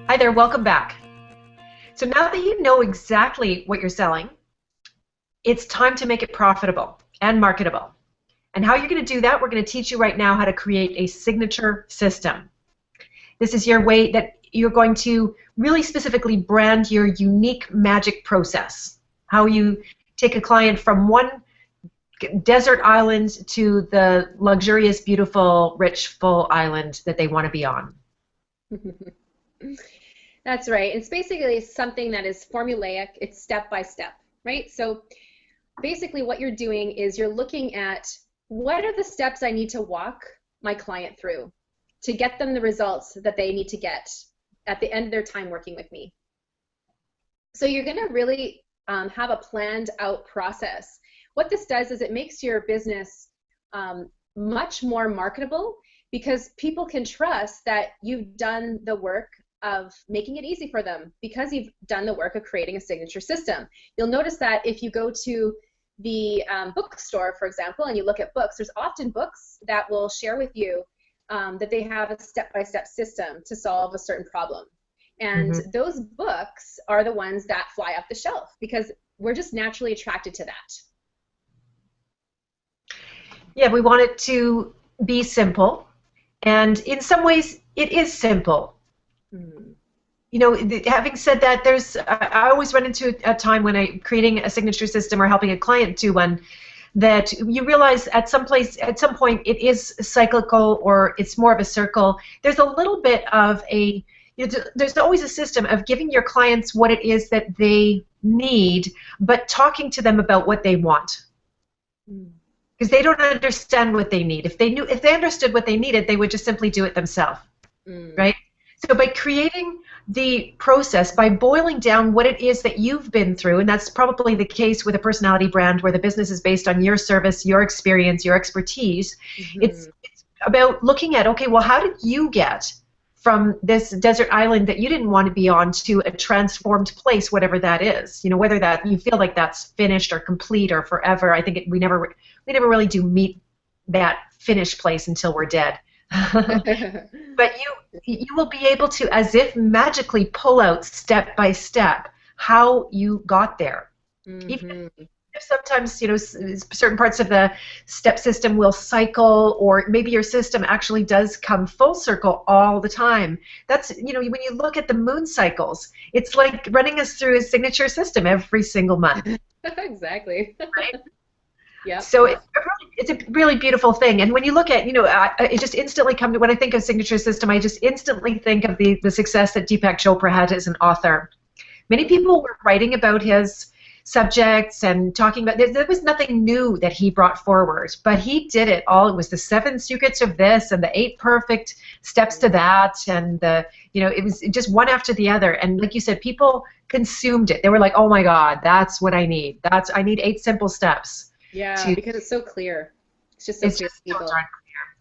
Hi there, welcome back. So now that you know exactly what you're selling, it's time to make it profitable and marketable. And how you're going to do that, we're going to teach you right now how to create a signature system. This is your way that you're going to really specifically brand your unique magic process. How you take a client from one desert island to the luxurious, beautiful, rich, full island that they want to be on. That's right. It's basically something that is formulaic. It's step by step, right? So basically what you're doing is you're looking at what are the steps I need to walk my client through to get them the results that they need to get at the end of their time working with me. So you're going to really have a planned out process. What this does is it makes your business much more marketable because people can trust that you've done the work of making it easy for them because you've done the work of creating a signature system. You'll notice that if you go to the bookstore, for example, and you look at books, there's often books that will share with you that they have a step-by-step system to solve a certain problem. And those books are the ones that fly off the shelf because we're just naturally attracted to that. Yeah, we want it to be simple. And in some ways, it is simple. You know, having said that, I always run into a time when I'm creating a signature system or helping a client do one that you realize at some point it is cyclical or it's more of a circle. There's a little bit of there's always a system of giving your clients what it is that they need, but talking to them about what they want. Because they don't understand what they need. If they understood what they needed, they would just simply do it themselves, right? So by creating the process, by boiling down what it is that you've been through, and that's probably the case with a personality brand where the business is based on your service, your experience, your expertise, it's about looking at, okay, well, how did you get from this desert island that you didn't want to be on to a transformed place, whatever that is? You know, whether that you feel like that's finished or complete or forever. I think we never really do meet that finished place until we're dead. But you will be able to, as if magically, pull out step by step how you got there. Even if sometimes, you know, certain parts of the step system will cycle, or maybe your system actually does come full circle all the time. That's, you know, when you look at the moon cycles, it's like running us through a signature system every single month. Exactly. Right? Yeah. So it's a really beautiful thing. And when you look at, you know, it just instantly comes to, when I think of signature system, I just instantly think of the success that Deepak Chopra had as an author. Many people were writing about his subjects and talking about, there was nothing new that he brought forward, but he did it all. It was the 7 secrets of this and the 8 perfect steps to that, and you know, it was just one after the other. And like you said, people consumed it. They were like, oh my God, that's what I need. I need 8 simple steps. Yeah, because it's so clear. It's just so clear to people. So darn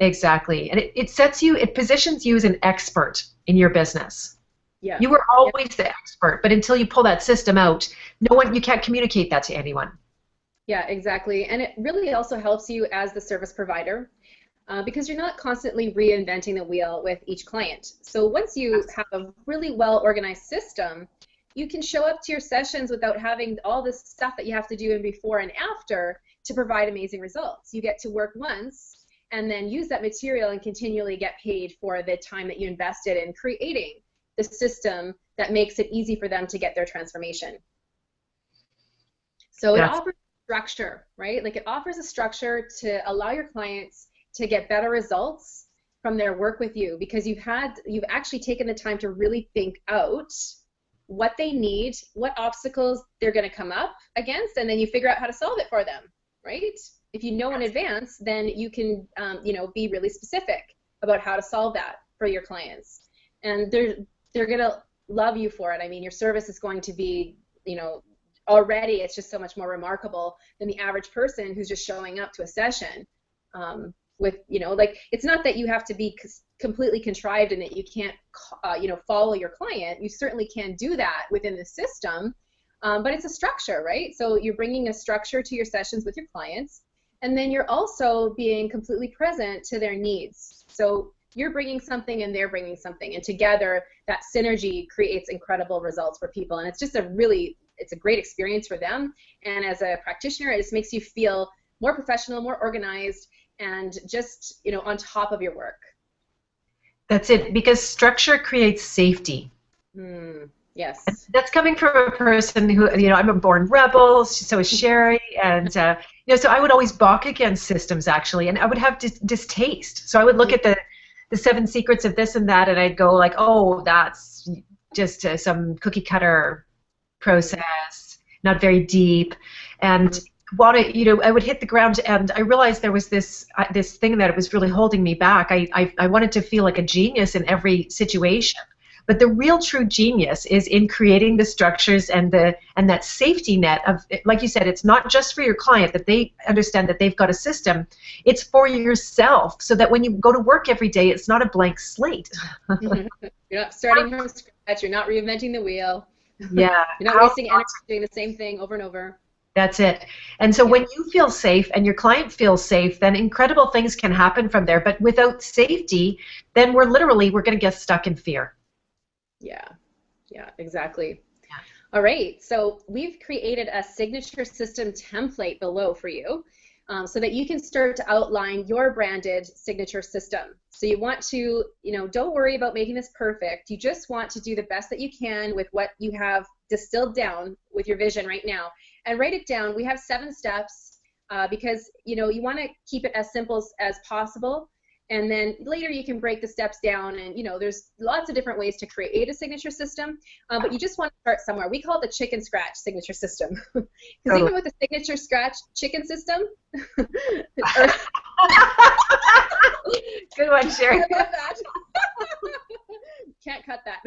clear. Exactly. And it positions you as an expert in your business. Yeah. You were always the expert, but until you pull that system out, you can't communicate that to anyone. Yeah, exactly. And it really also helps you as the service provider because you're not constantly reinventing the wheel with each client. So once you have a really well-organized system, you can show up to your sessions without having all this stuff that you have to do in before and after to provide amazing results. You get to work once and then use that material and continually get paid for the time that you invested in creating the system that makes it easy for them to get their transformation. So it offers structure, right? Like it offers a structure to allow your clients to get better results from their work with you because you've actually taken the time to really think out what they need, what obstacles they're going to come up against, and then you figure out how to solve it for them, right? If you know in advance, then you can, you know, be really specific about how to solve that for your clients, and they're going to love you for it. I mean, your service is going to be, you know, already it's just so much more remarkable than the average person who's just showing up to a session with, you know, like it's not that you have to be completely contrived and that you can't, you know, follow your client. You certainly can do that within the system, but it's a structure, right? So you're bringing a structure to your sessions with your clients, and then you're also being completely present to their needs. So you're bringing something and they're bringing something, and together that synergy creates incredible results for people. And it's just it's a great experience for them. And as a practitioner, it just makes you feel more professional, more organized, and just, you know, on top of your work. That's it, because structure creates safety. Yes. That's coming from a person who, you know, I'm a born rebel, so is Sherry, and you know, so I would always balk against systems, actually, and I would have distaste. So I would look at the 7 secrets of this and that, and I'd go like, oh, that's just some cookie cutter process, not very deep, and you know, I would hit the ground, and I realized there was this thing that was really holding me back. I wanted to feel like a genius in every situation. But the real true genius is in creating the structures and that safety net of, like you said, it's not just for your client that they understand that they've got a system. It's for yourself, so that when you go to work every day, it's not a blank slate. You're not starting from scratch. You're not reinventing the wheel. Yeah. You're not wasting energy doing the same thing over and over. That's it. And so when you feel safe and your client feels safe, then incredible things can happen from there. But without safety, then we're going to get stuck in fear. Yeah, exactly. Yeah. All right, so we've created a signature system template below for you, so that you can start to outline your branded signature system. So you want to, you know, don't worry about making this perfect. You just want to do the best that you can with what you have distilled down with your vision right now, and write it down. We have 7 steps because, you know, you want to keep it as simple as possible. And then later you can break the steps down, and, you know, there's lots of different ways to create a signature system, but you just want to start somewhere. We call it the chicken scratch signature system. Because even with the signature scratch chicken system, good one, Sherry. Can't cut that.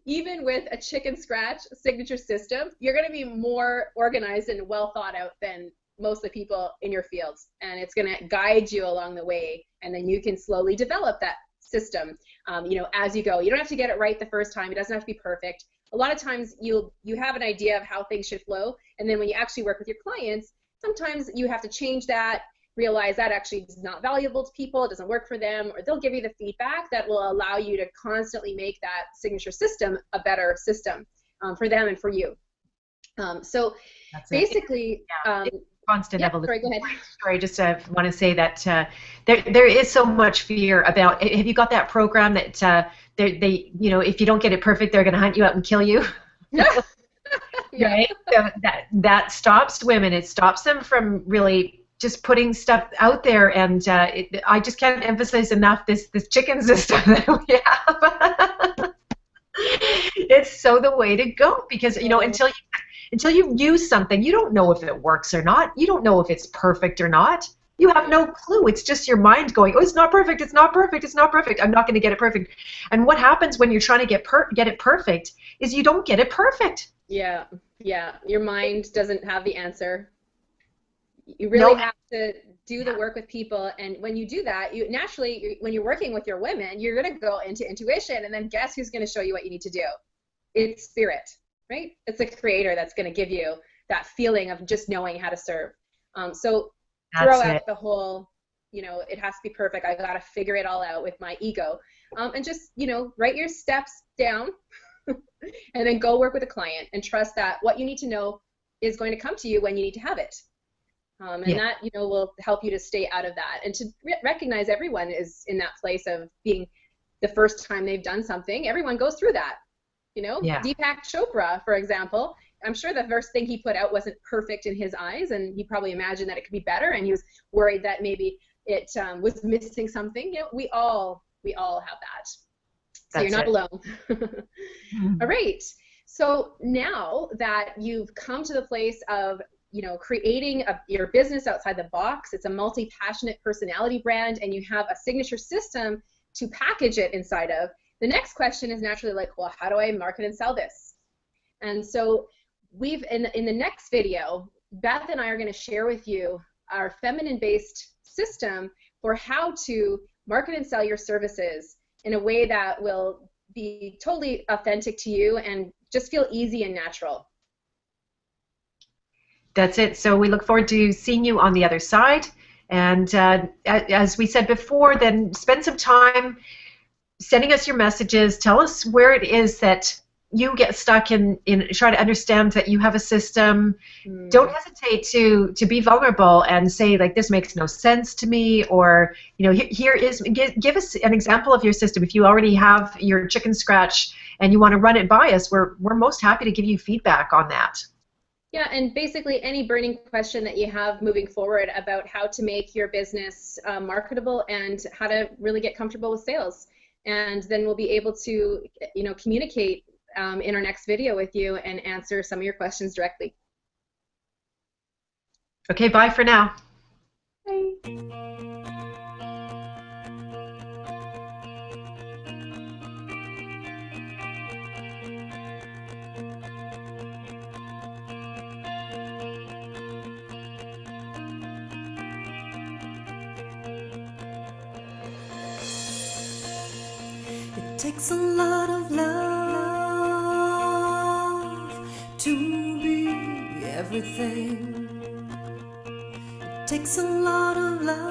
Even with a chicken scratch signature system, you're going to be more organized and well thought out than most of the people in your fields, and it's going to guide you along the way, and then you can slowly develop that system, you know, as you go. You don't have to get it right the first time. It doesn't have to be perfect. A lot of times you have an idea of how things should flow, and then when you actually work with your clients, sometimes you have to change that, realize that actually is not valuable to people, it doesn't work for them, or they'll give you the feedback that will allow you to constantly make that signature system a better system for them and for you. So that's basically, constant evolution. Sorry, go ahead. Sorry, I just want to say that there is so much fear about. Have you got that program that they you know, if you don't get it perfect, they're going to hunt you out and kill you? Right. So that stops women. It stops them from really just putting stuff out there. And I just can't emphasize enough this chicken system that we have. It's so the way to go, because, you know, until you use something, you don't know if it works or not. You don't know if it's perfect or not. You have no clue. It's just your mind going, oh, it's not perfect, it's not perfect, it's not perfect. I'm not going to get it perfect. And what happens when you're trying to get it perfect is you don't get it perfect. Yeah. Your mind doesn't have the answer. You really have to do the work with people, and when you do that, you naturally, when you're working with your women, you're going to go into intuition, and then guess who's going to show you what you need to do? It's spirit. Right? It's the creator that's going to give you that feeling of just knowing how to serve. So throw out the whole, you know, it has to be perfect. I've got to figure it all out with my ego. And just, you know, write your steps down and then go work with a client and trust that what you need to know is going to come to you when you need to have it. And that, you know, will help you to stay out of that, and to recognize everyone is in that place of being the first time they've done something. Everyone goes through that. You know, Deepak Chopra, for example, I'm sure the first thing he put out wasn't perfect in his eyes, and he probably imagined that it could be better, and he was worried that maybe it was missing something. You know, we all have that. So you're not alone. All right. So now that you've come to the place of, you know, creating your business outside the box, it's a multi-passionate personality brand, and you have a signature system to package it inside of. The next question is naturally like, well, how do I market and sell this? And so we've, in the next video, Beth and I are going to share with you our feminine-based system for how to market and sell your services in a way that will be totally authentic to you and just feel easy and natural. That's it. So we look forward to seeing you on the other side. And as we said before, then spend some time sending us your messages. Tell us where it is that you get stuck in trying to understand that you have a system. Don't hesitate to be vulnerable and say, like, this makes no sense to me, or, you know, here is, give us an example of your system. If you already have your chicken scratch and you want to run it by us, we're most happy to give you feedback on that. Yeah, and basically any burning question that you have moving forward about how to make your business marketable and how to really get comfortable with sales. And then we'll be able to, you know, communicate in our next video with you and answer some of your questions directly. Okay, bye for now. Bye. It takes a lot of love to be everything. It takes a lot of love